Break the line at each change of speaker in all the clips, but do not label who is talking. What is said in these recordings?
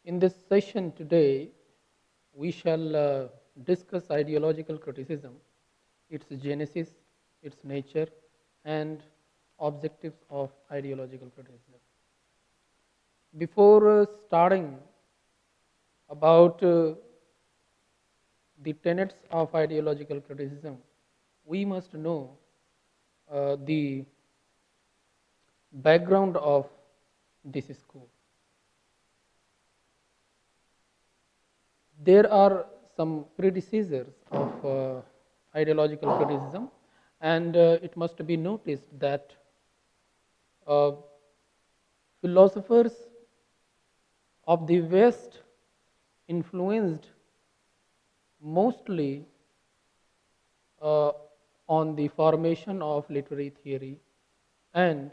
In this session today, we shall discuss ideological criticism, its genesis, its nature, and objectives of ideological criticism. Before starting about the tenets of ideological criticism, we must know the background of this school. There are some predecessors of ideological criticism, and it must be noticed that uh, philosophers of the West influenced mostly uh, on the formation of literary theory and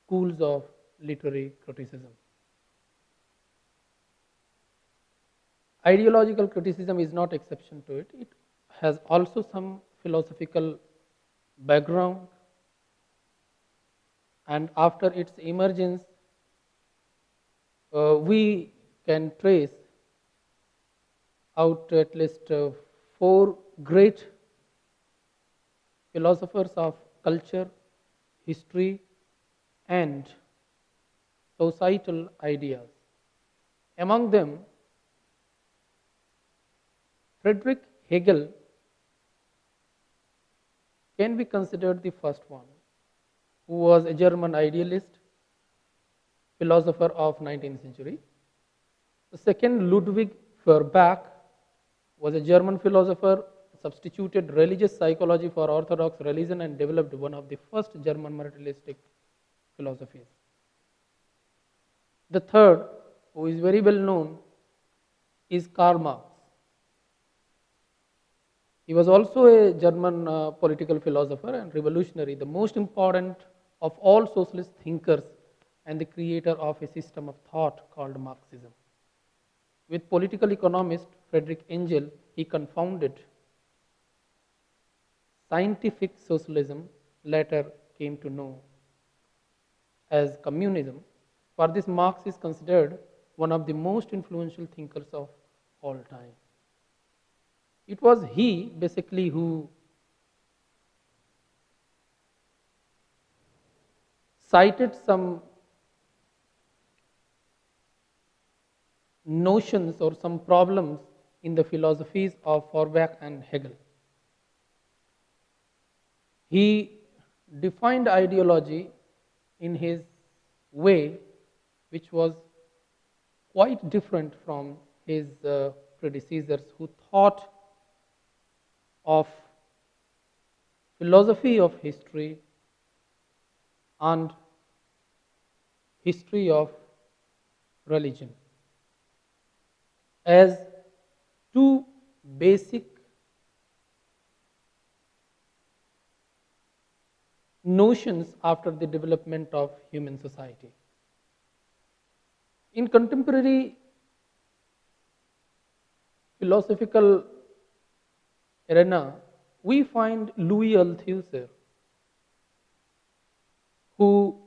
schools of literary criticism. Ideological criticism is not exception to it. It has also some philosophical background, and after its emergence, we can trace out at least four great philosophers of culture, history, and societal ideas. Among them, Friedrich Hegel can be considered the first one, who was a German idealist, philosopher of 19th century. The second, Ludwig Feuerbach, was a German philosopher, substituted religious psychology for orthodox religion and developed one of the first German materialistic philosophies. The third, who is very well known, is Karl Marx. He was also a German political philosopher and revolutionary, the most important of all socialist thinkers and the creator of a system of thought called Marxism. With political economist Friedrich Engel, he confounded scientific socialism, later came to know as communism. For this, Marx is considered one of the most influential thinkers of all time. It was he basically who cited some notions or some problems in the philosophies of Feuerbach and Hegel. He defined ideology in his way, which was quite different from his predecessors who thought of philosophy of history and history of religion as two basic notions after the development of human society. In contemporary philosophical arena, we find Louis Althusser, who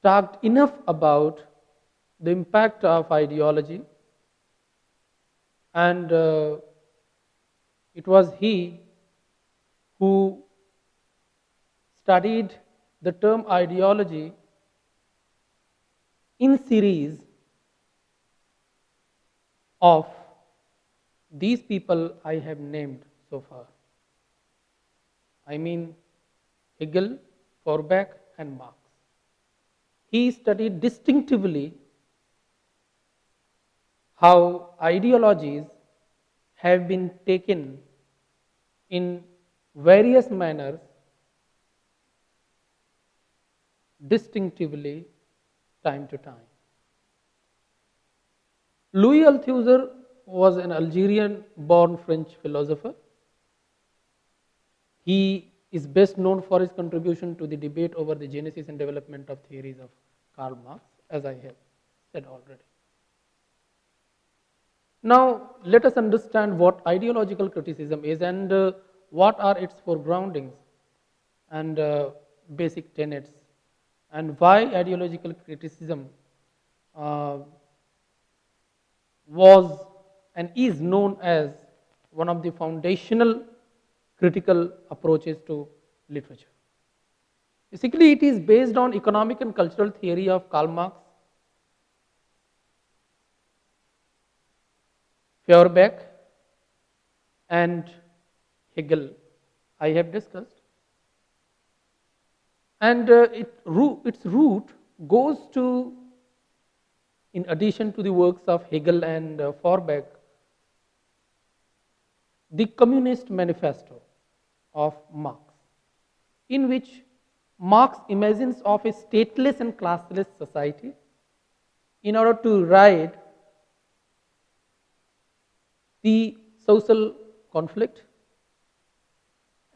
talked enough about the impact of ideology, and it was he who studied the term ideology in series of these people I have named so far. I mean Hegel, Feuerbach, and Marx. He studied distinctively how ideologies have been taken in various manners distinctively time to time. Louis Althusser was an Algerian born French philosopher. He is best known for his contribution to the debate over the genesis and development of theories of Karl Marx, as I have said already. Now, let us understand what ideological criticism is and what are its foregroundings and basic tenets, and why ideological criticism was and is known as one of the foundational critical approaches to literature. Basically, it is based on economic and cultural theory of Karl Marx, Feuerbach, and Hegel. I have discussed, and its root goes to, in addition to the works of Hegel and Feuerbach, the Communist Manifesto of Marx, in which Marx imagines of a stateless and classless society in order to ride the social conflict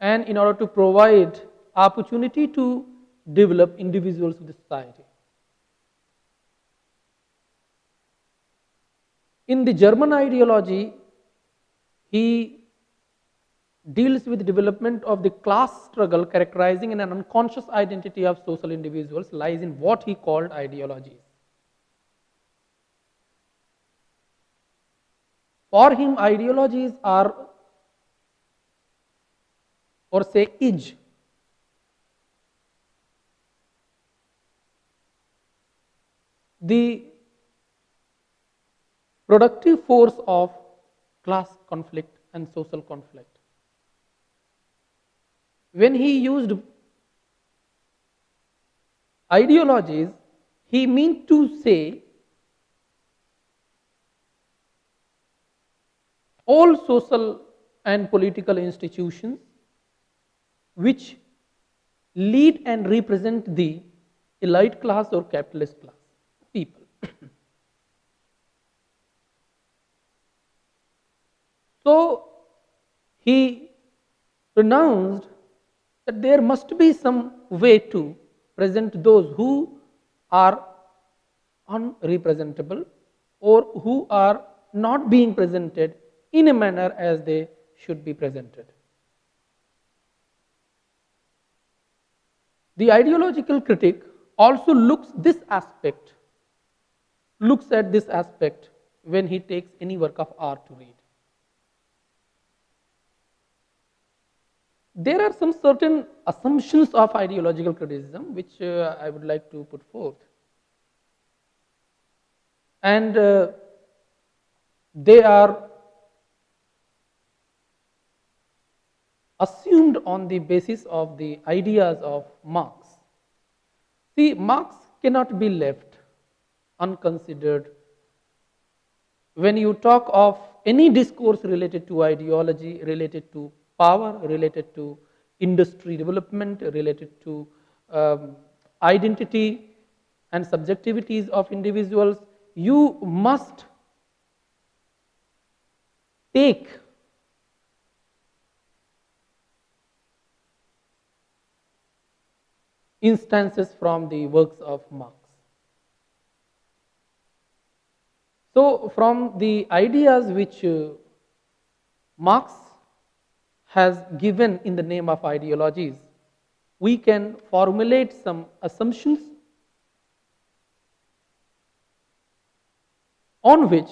and in order to provide opportunity to develop individuals of the society. In the German ideology, he deals with the development of the class struggle characterizing an unconscious identity of social individuals lies in what he called ideologies. For him, ideologies are, or say, is the productive force of class conflict and social conflict. When he used ideologies, he meant to say all social and political institutions which lead and represent the elite class or capitalist class people. So he pronounced that there must be some way to present those who are unrepresentable or who are not being presented in a manner as they should be presented. The ideological critic also looks at this aspect when he takes any work of art to read. There are some certain assumptions of ideological criticism which I would like to put forth. And they are assumed on the basis of the ideas of Marx. See, Marx cannot be left unconsidered when you talk of any discourse related to ideology, related to power, related to industry development, related to identity and subjectivities of individuals. You must take instances from the works of Marx. So, from the ideas which Marx has given in the name of ideologies, we can formulate some assumptions on which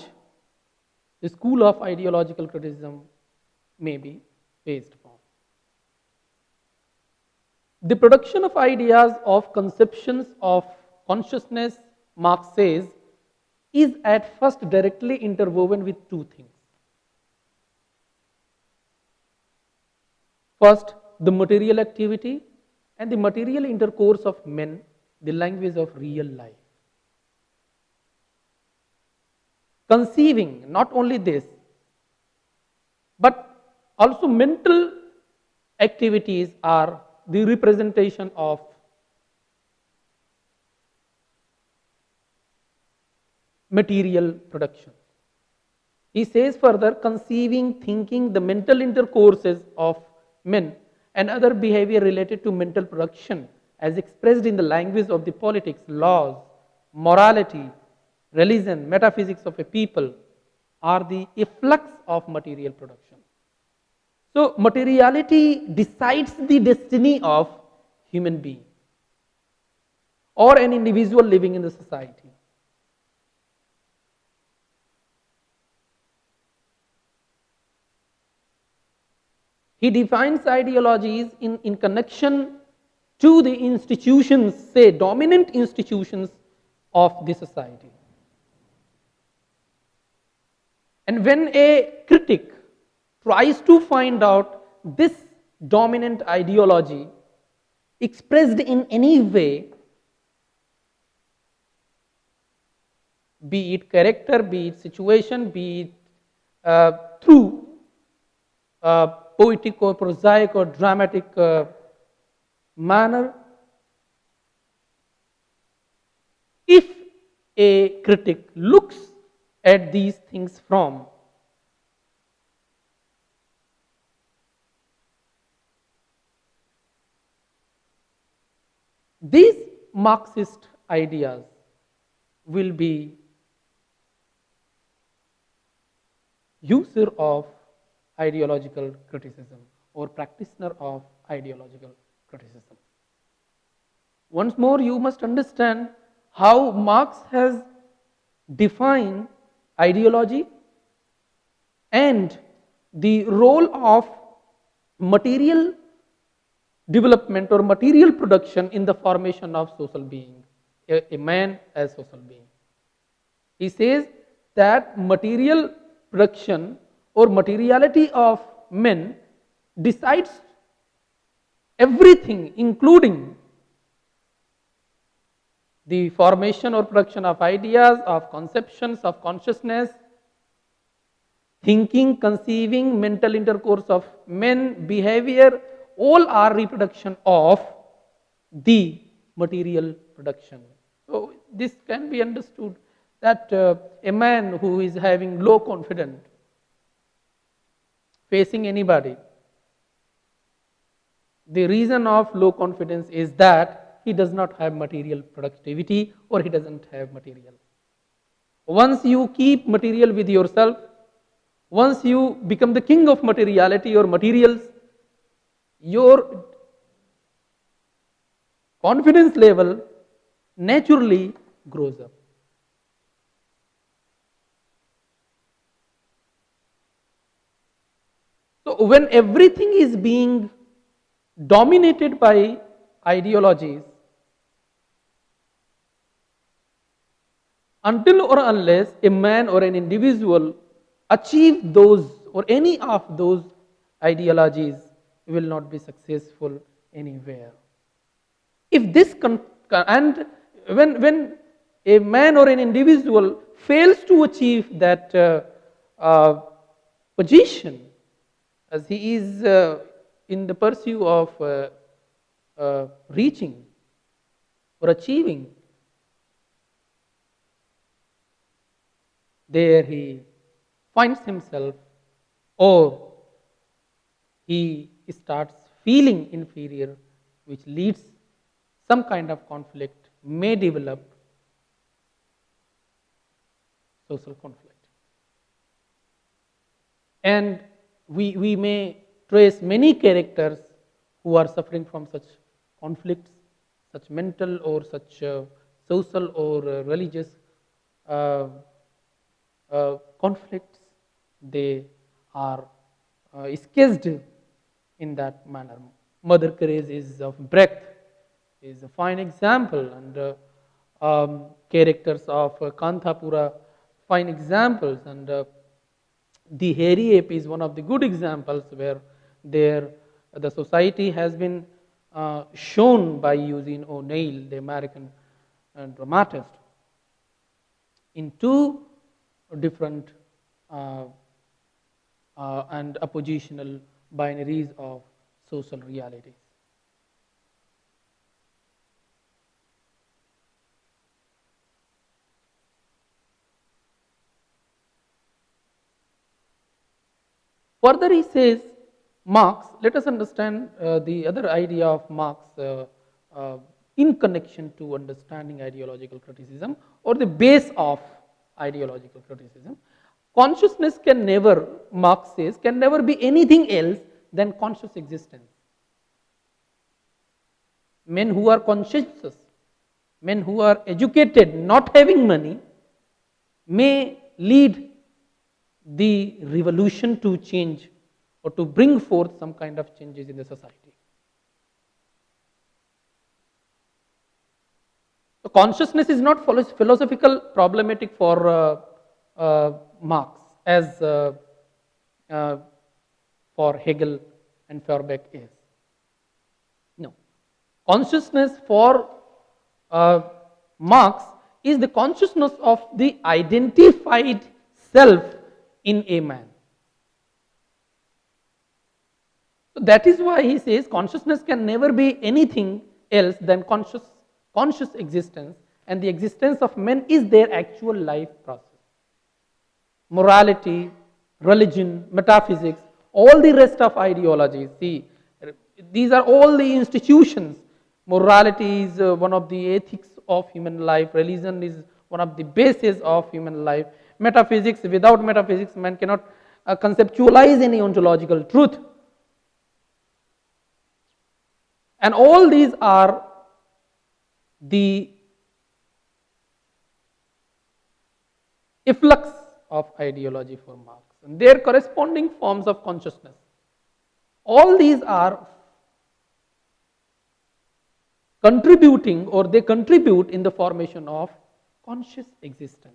the school of ideological criticism may be based upon. The production of ideas, of conceptions of consciousness, Marx says, is at first directly interwoven with two things. First, the material activity and the material intercourse of men, the language of real life. Conceiving not only this, but also mental activities are the representation of material production. He says further, conceiving, thinking, the mental intercourses of men and other behavior related to mental production as expressed in the language of the politics, laws, morality, religion, metaphysics of a people are the efflux of material production. So, materiality decides the destiny of human being or an individual living in the society. He defines ideologies in connection to the institutions, say dominant institutions of the society. And when a critic tries to find out this dominant ideology expressed in any way, be it character, be it situation, be it through poetic or prosaic or dramatic manner, if a critic looks at these things from these Marxist ideas, will be user of ideological criticism or practitioner of ideological criticism. Once more, you must understand how Marx has defined ideology and the role of material development or material production in the formation of social being, a man as social being. He says that material production or materiality of men decides everything, including the formation or production of ideas, of conceptions, of consciousness, thinking, conceiving, mental intercourse of men, behavior, all are reproduction of the material production. So this can be understood that a man who is having low confidence facing anybody, the reason of low confidence is that he does not have material productivity or he doesn't have material. Once you keep material with yourself, once you become the king of materiality or materials, your confidence level naturally grows up. So when everything is being dominated by ideologies, until or unless a man or an individual achieve those or any of those ideologies, will not be successful anywhere. If this and when a man or an individual fails to achieve that position, as he is in the pursuit of reaching or achieving, there he finds himself, or he starts feeling inferior, which leads some kind of conflict, may develop social conflict. And we may trace many characters who are suffering from such conflicts, such mental or such social or religious conflicts. They are sketched in that manner. Mother Teresa is of Brecht is a fine example, and characters of Kanthapura, fine examples, and the hairy ape is one of the good examples where the society has been shown by Eugene O'Neill, the American dramatist, in two different and oppositional binaries of social realities. Further, he says, Marx, let us understand the other idea of Marx in connection to understanding ideological criticism or the base of ideological criticism. Consciousness can never, Marx says, can never be anything else than conscious existence. Men who are conscientious, men who are educated, not having money, may lead the revolution to change or to bring forth some kind of changes in the society. So consciousness is not philosophical problematic for Marx as for Hegel and Feuerbach is. No. Consciousness for Marx is the consciousness of the identified self in a man. So that is why he says consciousness can never be anything else than conscious existence, and the existence of men is their actual life process. Morality, religion, metaphysics, all the rest of ideologies, see, these are all the institutions. Morality is one of the ethics of human life, religion is one of the bases of human life, metaphysics, without metaphysics man cannot conceptualize any ontological truth. And all these are the efflux of ideology for Marx and their corresponding forms of consciousness. All these are contributing, or they contribute in the formation of conscious existence.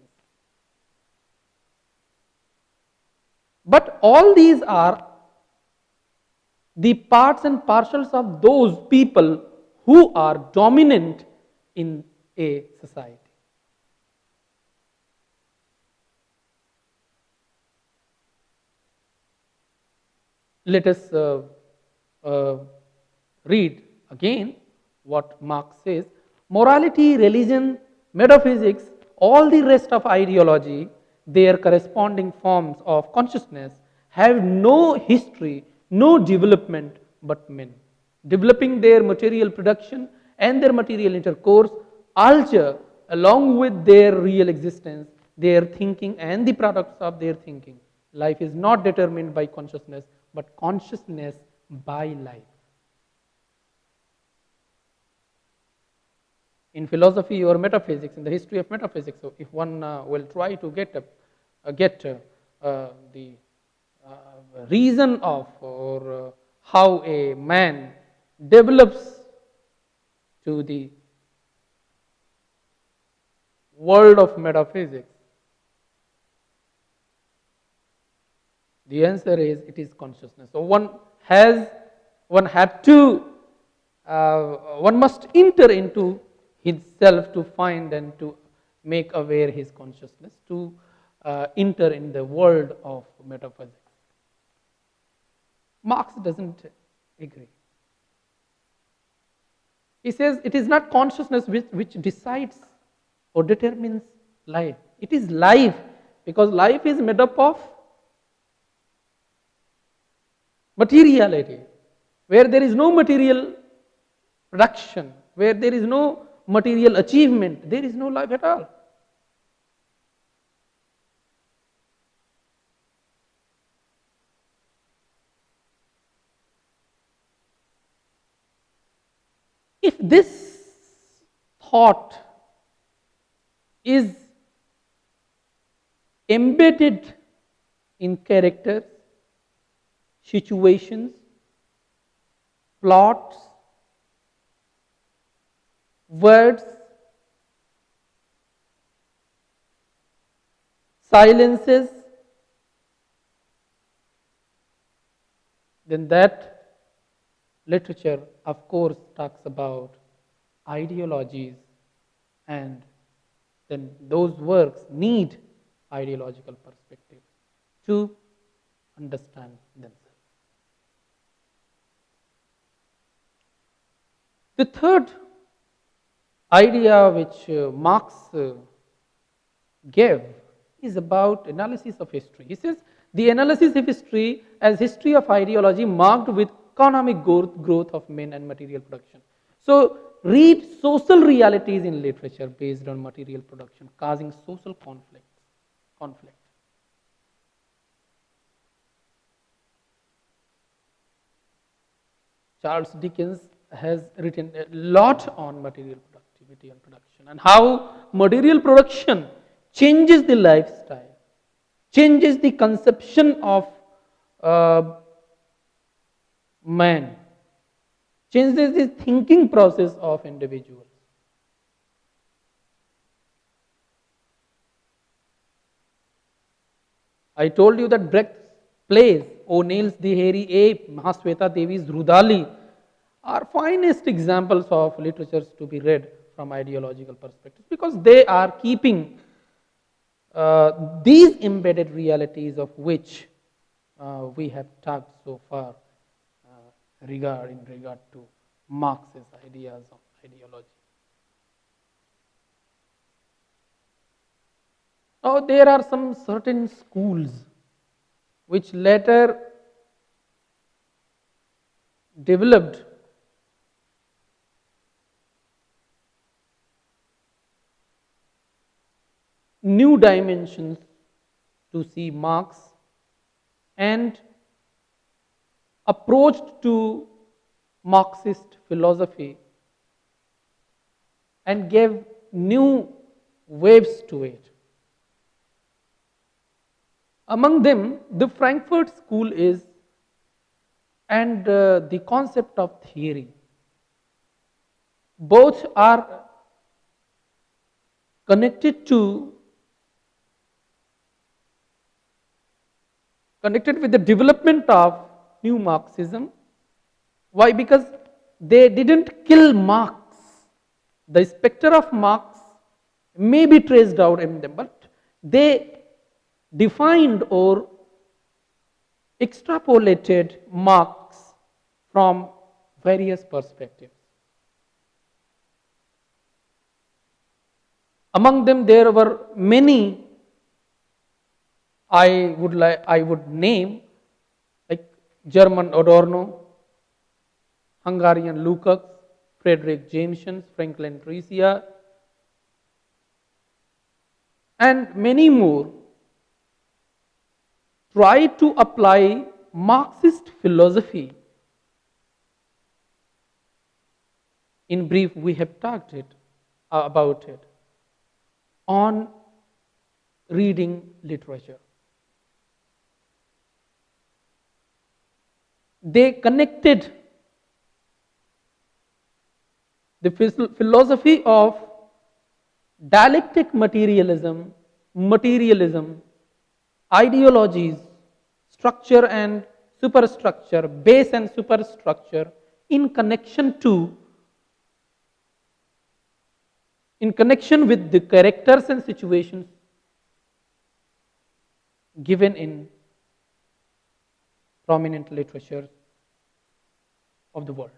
But all these are the parts and parcels of those people who are dominant in a society. Let us read again what Marx says. Morality, religion, metaphysics, all the rest of ideology, their corresponding forms of consciousness, have no history, no development but men. Developing their material production and their material intercourse alter, along with their real existence, their thinking and the products of their thinking. Life is not determined by consciousness, but consciousness by life. In philosophy or metaphysics, in the history of metaphysics, so if one will try to get the reason of or how a man develops to the world of metaphysics, the answer is it is consciousness. So one must enter into himself to find and to make aware his consciousness, to enter in the world of metaphysics. Marx doesn't agree. He says it is not consciousness which decides or determines life. It is life, because life is made up of materiality. Where there is no material production, where there is no material achievement, there is no life at all. If this thought is embedded in characters, situations, plots, words, silences, then that literature, of course, talks about ideologies, and then those works need ideological perspectives to understand themselves. The third idea which Marx gave is about analysis of history. He says the analysis of history as history of ideology marked with economic growth of men and material production. So read social realities in literature based on material production, causing social conflict. Charles Dickens has written a lot on material productivity and production, and how material production changes the lifestyle, changes the conception of man, changes the thinking process of individuals. I told you that Brecht's plays, O'Neill's The Hairy Ape, Mahasweta Devi's Rudali, are finest examples of literatures to be read from ideological perspectives because they are keeping these embedded realities of which we have talked so far in regard to Marx's ideas of ideology. Now, there are some certain schools which later developed new dimensions to see Marx and approached to Marxist philosophy and gave new waves to it. Among them, the Frankfurt School is, and the concept of theory. Both are connected with the development of new Marxism. Why? Because they didn't kill Marx. The specter of Marx may be traced out in them, but they defined or extrapolated Marx from various perspectives. Among them, there were many I would name, like German Adorno, Hungarian Lukács, Friedrich Jameson, Franklin Teresias, and many more try to apply Marxist philosophy. In brief, we have talked about it on reading literature. They connected the philosophy of dialectic materialism, ideologies, structure and superstructure, base and superstructure in connection with the characters and situations given in prominent literature of the world.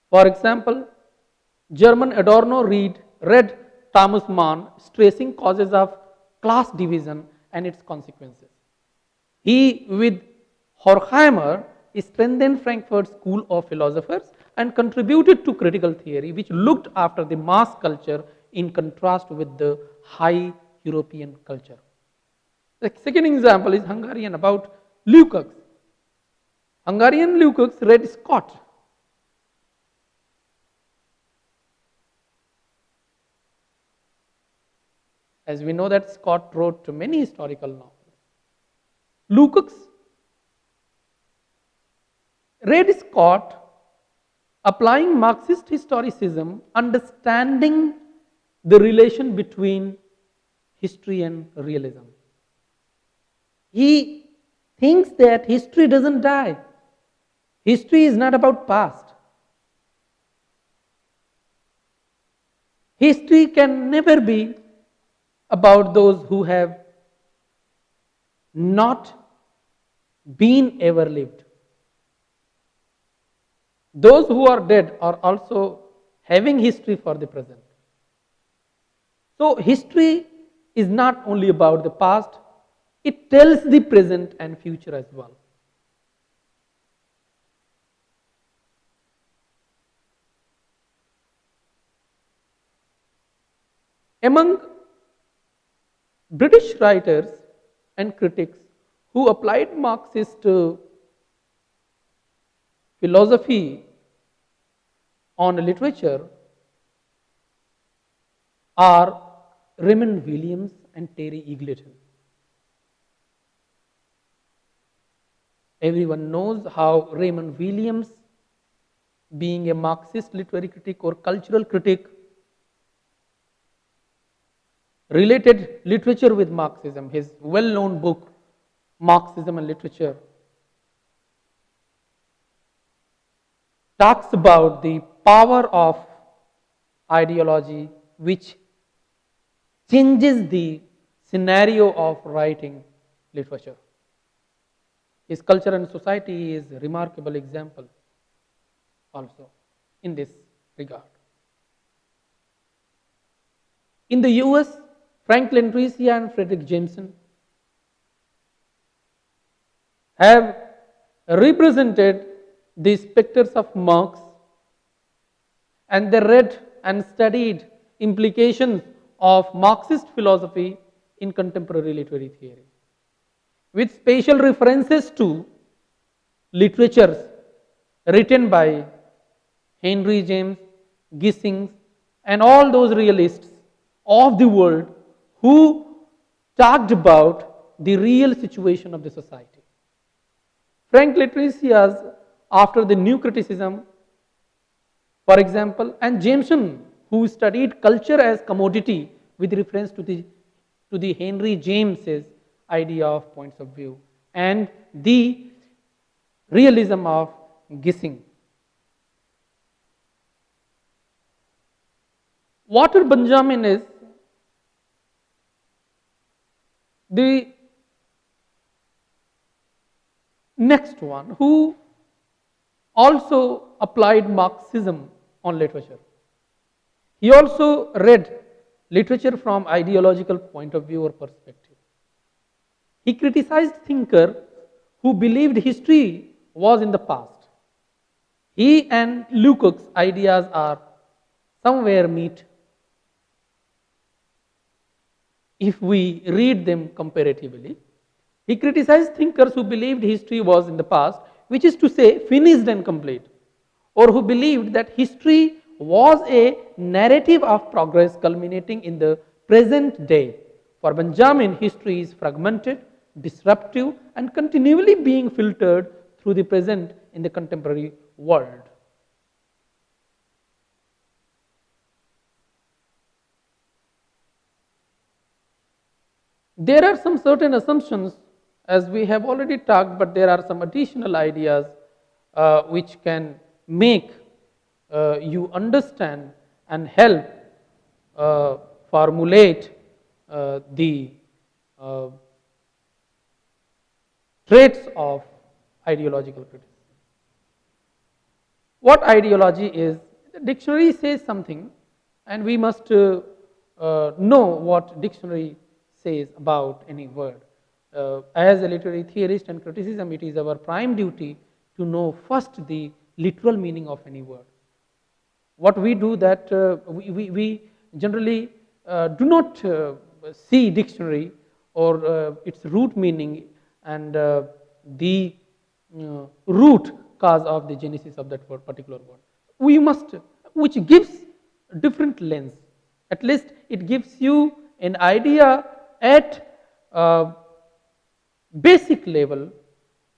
For example, German Adorno read Thomas Mann stressing causes of class division and its consequences. He, with Horkheimer, strengthened Frankfurt School of Philosophers and contributed to critical theory, which looked after the mass culture in contrast with the high European culture. The second example is Hungarian about Lukács. Hungarian Lukács read Scott. As we know that Scott wrote many historical novels. Lukács read Scott applying Marxist historicism, understanding the relation between history and realism. He thinks that history doesn't die. History is not about past. History can never be about those who have not been ever lived. Those who are dead are also having history for the present. So history is not only about the past, it tells the present and future as well. Among British writers and critics who applied Marxist philosophy on literature are Raymond Williams and Terry Eagleton. Everyone knows how Raymond Williams, being a Marxist literary critic or cultural critic, related literature with Marxism. His well-known book, Marxism and Literature, talks about the power of ideology which changes the scenario of writing literature. His Culture and Society is a remarkable example also in this regard. In the US, Franklin Tricia and Frederick Jameson have represented the specters of Marx, and they read and studied implications of Marxist philosophy in contemporary literary theory, with special references to literatures written by Henry James, Gissing, and all those realists of the world who talked about the real situation of the society. Franklin Tricia's After the New Criticism, for example, and Jameson, who studied culture as commodity with reference to the Henry James's idea of points of view and the realism of Gissing. Walter Benjamin is the next one who also applied Marxism on literature. He also read literature from ideological point of view or perspective. He criticized thinkers who believed history was in the past. He and Lecoq's ideas are somewhere meet if we read them comparatively. He criticized thinkers who believed history was in the past, which is to say finished and complete, or who believed that history was a narrative of progress culminating in the present day. For Benjamin, history is fragmented, disruptive, and continually being filtered through the present in the contemporary world. There are some certain assumptions, as we have already talked, but there are some additional ideas which can make you understand and help formulate the traits of ideological criticism. What ideology is? The dictionary says something, and we must know what dictionary says about any word. As a literary theorist and criticism, it is our prime duty to know first the literal meaning of any word. What we do that we generally do not see dictionary or its root meaning and the root cause of the genesis of that word, particular word. We must, which gives different lens. At least it gives you an idea at basic level,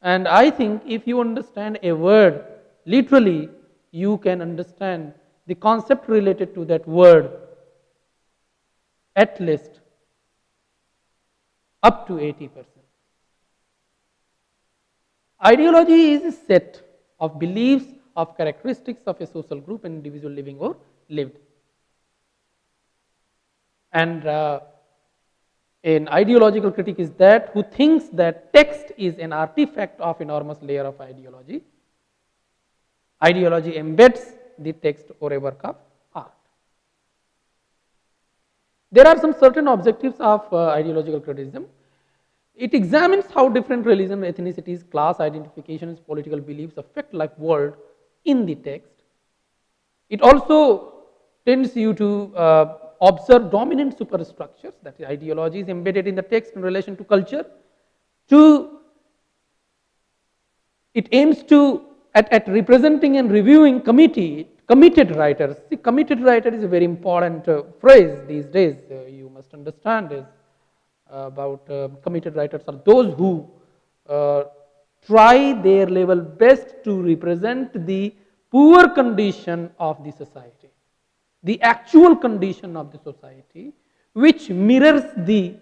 and I think if you understand a word literally, you can understand the concept related to that word at least up to 80%. Ideology is a set of beliefs, of characteristics of a social group, an individual living or lived. And an ideological critic is that who thinks that text is an artifact of enormous layer of ideology. Ideology embeds the text or a work of art. There are some certain objectives of ideological criticism. It examines how different religion, ethnicities, class identifications, political beliefs affect life world in the text. It also tends you to observe dominant superstructures, that is, ideology is embedded in the text in relation to culture. It aims to at representing and reviewing committed writers. See, committed writer is a very important phrase these days. You must understand is about committed writers are those who try their level best to represent the poor condition of the society, the actual condition of the society, which mirrors the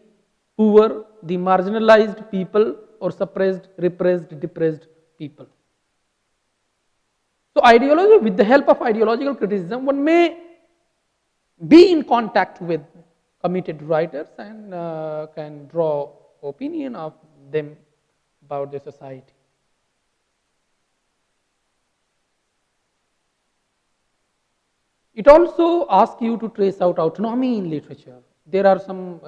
poor, the marginalized people, or suppressed, repressed, depressed people. So ideology, with the help of ideological criticism, one may be in contact with committed writers and can draw opinion of them about the society. It also asks you to trace out autonomy in literature. There are some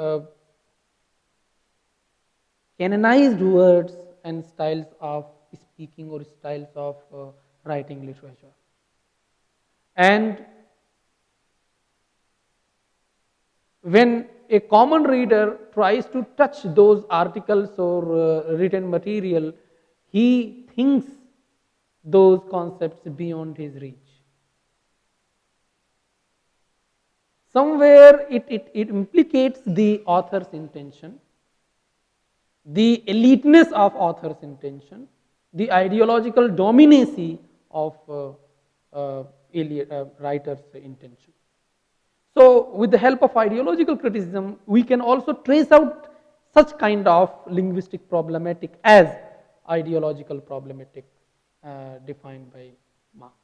canonized words and styles of speaking or styles of writing literature. And when a common reader tries to touch those articles or written material, he thinks those concepts beyond his reach. Somewhere it implicates the author's intention, the eliteness of author's intention, the ideological dominacy of writer's intention. So with the help of ideological criticism, we can also trace out such kind of linguistic problematic as ideological problematic defined by Marx.